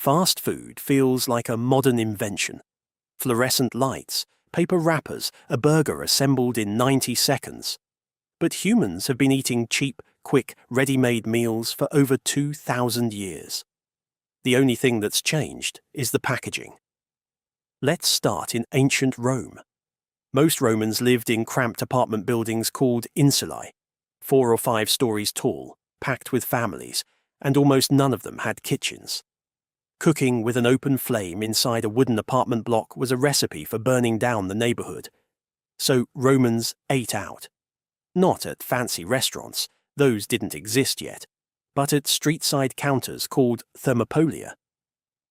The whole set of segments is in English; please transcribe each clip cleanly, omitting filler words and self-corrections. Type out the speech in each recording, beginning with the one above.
Fast food feels like a modern invention. Fluorescent lights, paper wrappers, a burger assembled in 90 seconds. But humans have been eating cheap, quick, ready-made meals for over 2,000 years. The only thing that's changed is the packaging. Let's start in ancient Rome. Most Romans lived in cramped apartment buildings called insulae, 4 or 5 stories tall, packed with families, and almost none of them had kitchens. Cooking with an open flame inside a wooden apartment block was a recipe for burning down the neighborhood. So Romans ate out. Not at fancy restaurants, those didn't exist yet, but at street-side counters called thermopolia.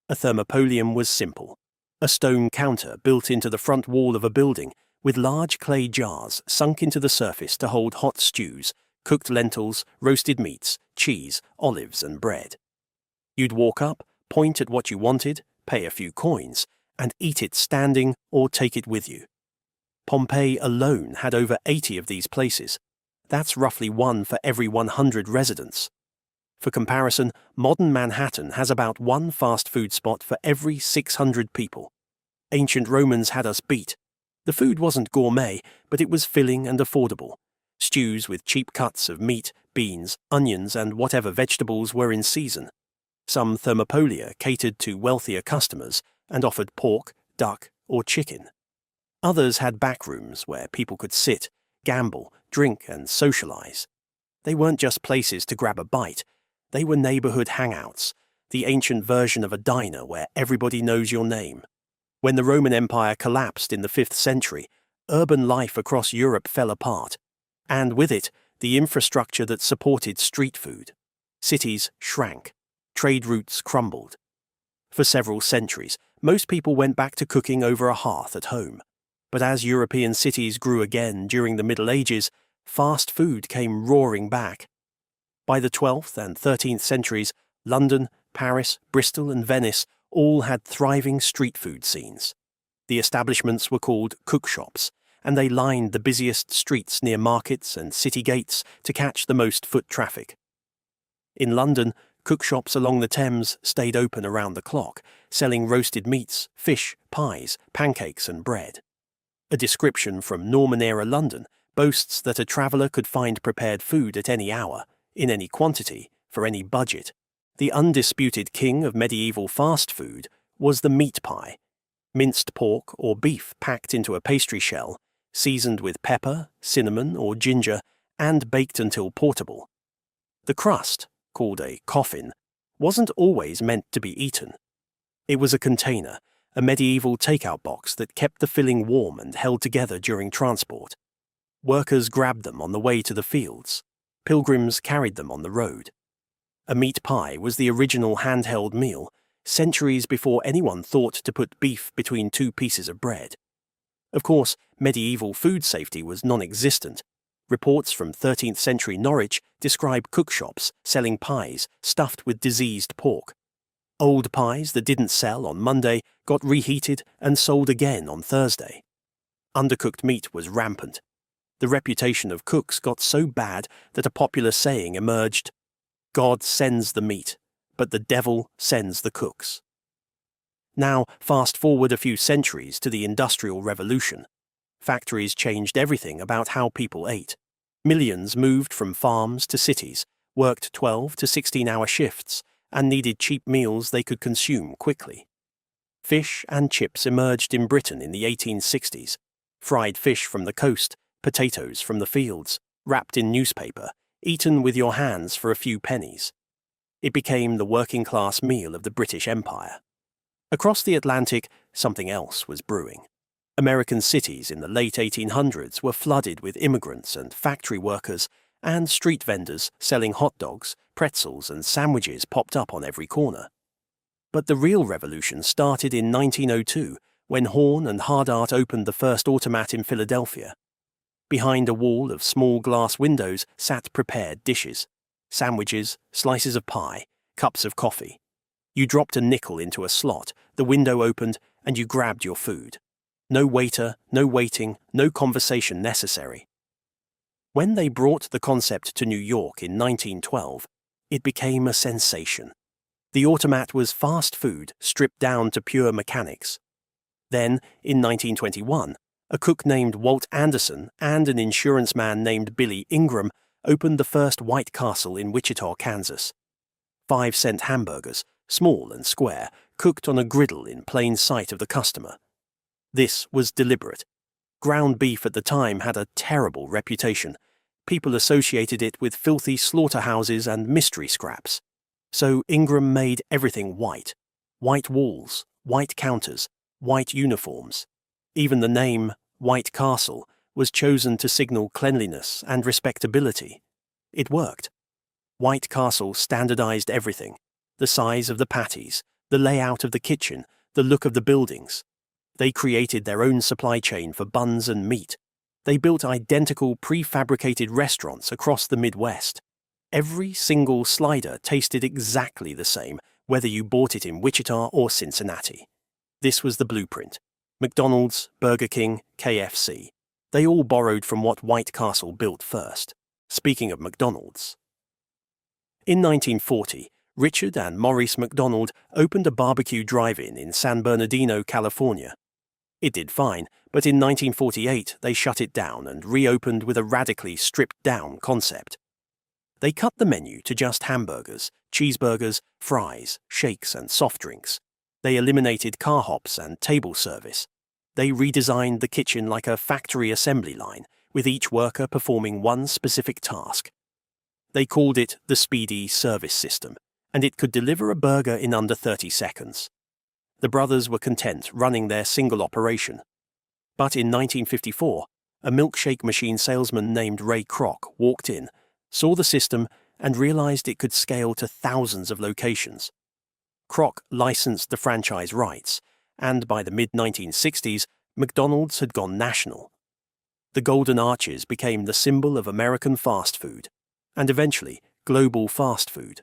A thermopolium was simple, a stone counter built into the front wall of a building with large clay jars sunk into the surface to hold hot stews, cooked lentils, roasted meats, cheese, olives and bread. You'd walk up, point at what you wanted, pay a few coins, and eat it standing or take it with you. Pompeii alone had over 80 of these places. That's roughly 1 for every 100 residents. For comparison, modern Manhattan has about 1 fast food spot for every 600 people. Ancient Romans had us beat. The food wasn't gourmet, but it was filling and affordable. Stews with cheap cuts of meat, beans, onions, and whatever vegetables were in season. Some thermopolia catered to wealthier customers and offered pork, duck, or chicken. Others had back rooms where people could sit, gamble, drink, and socialize. They weren't just places to grab a bite. They were neighborhood hangouts, the ancient version of a diner where everybody knows your name. When the Roman Empire collapsed in the 5th century, urban life across Europe fell apart, and with it, the infrastructure that supported street food. Cities shrank. Trade routes crumbled. For several centuries, most people went back to cooking over a hearth at home. But as European cities grew again during the Middle Ages, fast food came roaring back. By the 12th and 13th centuries, London, Paris, Bristol and Venice all had thriving street food scenes. The establishments were called cookshops, and they lined the busiest streets near markets and city gates to catch the most foot traffic. In London, cookshops along the Thames stayed open around the clock, selling roasted meats, fish, pies, pancakes and bread. A description from Norman-era London boasts that a traveller could find prepared food at any hour, in any quantity, for any budget. The undisputed king of medieval fast food was the meat pie, minced pork or beef packed into a pastry shell, seasoned with pepper, cinnamon or ginger, and baked until portable. The crust, called a coffin, wasn't always meant to be eaten. It was a container, a medieval takeout box that kept the filling warm and held together during transport. Workers grabbed them on the way to the fields. Pilgrims carried them on the road. A meat pie was the original handheld meal, centuries before anyone thought to put beef between 2 pieces of bread. Of course, medieval food safety was non-existent. Reports from 13th century Norwich describe cookshops selling pies stuffed with diseased pork. Old pies that didn't sell on Monday got reheated and sold again on Thursday. Undercooked meat was rampant. The reputation of cooks got so bad that a popular saying emerged, "God sends the meat, but the devil sends the cooks." Now, fast forward a few centuries to the Industrial Revolution. Factories changed everything about how people ate. Millions moved from farms to cities, worked 12 to 16-hour shifts, and needed cheap meals they could consume quickly. Fish and chips emerged in Britain in the 1860s. Fried fish from the coast, potatoes from the fields, wrapped in newspaper, eaten with your hands for a few pennies. It became the working-class meal of the British Empire. Across the Atlantic, something else was brewing. American cities in the late 1800s were flooded with immigrants and factory workers, and street vendors selling hot dogs, pretzels, and sandwiches popped up on every corner. But the real revolution started in 1902, when Horn and Hardart opened the first automat in Philadelphia. Behind a wall of small glass windows sat prepared dishes, sandwiches, slices of pie, cups of coffee. You dropped a nickel into a slot, the window opened, and you grabbed your food. No waiter, no waiting, no conversation necessary. When they brought the concept to New York in 1912, it became a sensation. The automat was fast food stripped down to pure mechanics. Then, in 1921, a cook named Walt Anderson and an insurance man named Billy Ingram opened the first White Castle in Wichita, Kansas. 5-cent hamburgers, small and square, cooked on a griddle in plain sight of the customer. This was deliberate. Ground beef at the time had a terrible reputation. People associated it with filthy slaughterhouses and mystery scraps. So Ingram made everything white. White walls, white counters, white uniforms. Even the name, White Castle, was chosen to signal cleanliness and respectability. It worked. White Castle standardized everything: the size of the patties, the layout of the kitchen, the look of the buildings. They created their own supply chain for buns and meat. They built identical prefabricated restaurants across the Midwest. Every single slider tasted exactly the same, whether you bought it in Wichita or Cincinnati. This was the blueprint. McDonald's, Burger King, KFC. They all borrowed from what White Castle built first. Speaking of McDonald's. In 1940, Richard and Maurice McDonald opened a barbecue drive-in in San Bernardino, California. It did fine, but in 1948 they shut it down and reopened with a radically stripped-down concept. They cut the menu to just hamburgers, cheeseburgers, fries, shakes and soft drinks. They eliminated car hops and table service. They redesigned the kitchen like a factory assembly line, with each worker performing one specific task. They called it the Speedy Service System, and it could deliver a burger in under 30 seconds. The brothers were content running their single operation. But in 1954, a milkshake machine salesman named Ray Kroc walked in, saw the system, and realized it could scale to thousands of locations. Kroc licensed the franchise rights, and by the mid-1960s, McDonald's had gone national. The Golden Arches became the symbol of American fast food, and eventually global fast food.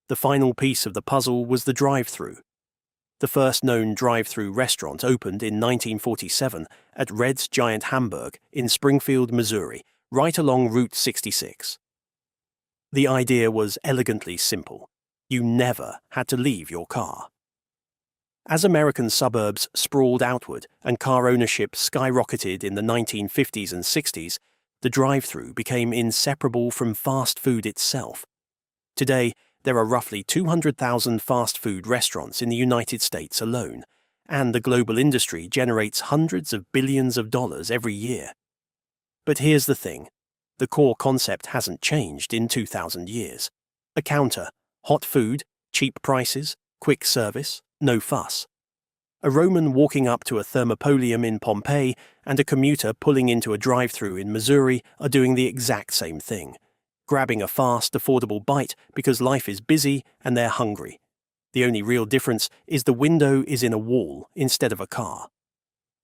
The final piece of the puzzle was the drive-thru. The first known drive-thru restaurant opened in 1947 at Red's Giant Hamburg in Springfield, Missouri, right along Route 66. The idea was elegantly simple. You never had to leave your car. As American suburbs sprawled outward and car ownership skyrocketed in the 1950s and 60s, the drive-thru became inseparable from fast food itself. Today, there are roughly 200,000 fast food restaurants in the United States alone, and the global industry generates hundreds of billions of dollars every year. But here's the thing. The core concept hasn't changed in 2,000 years. A counter, hot food, cheap prices, quick service, no fuss. A Roman walking up to a thermopolium in Pompeii and a commuter pulling into a drive-thru in Missouri are doing the exact same thing, grabbing a fast, affordable bite because life is busy and they're hungry. The only real difference is the window is in a wall instead of a car.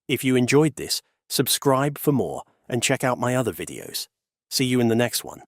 If you enjoyed this, subscribe for more and check out my other videos. See you in the next one.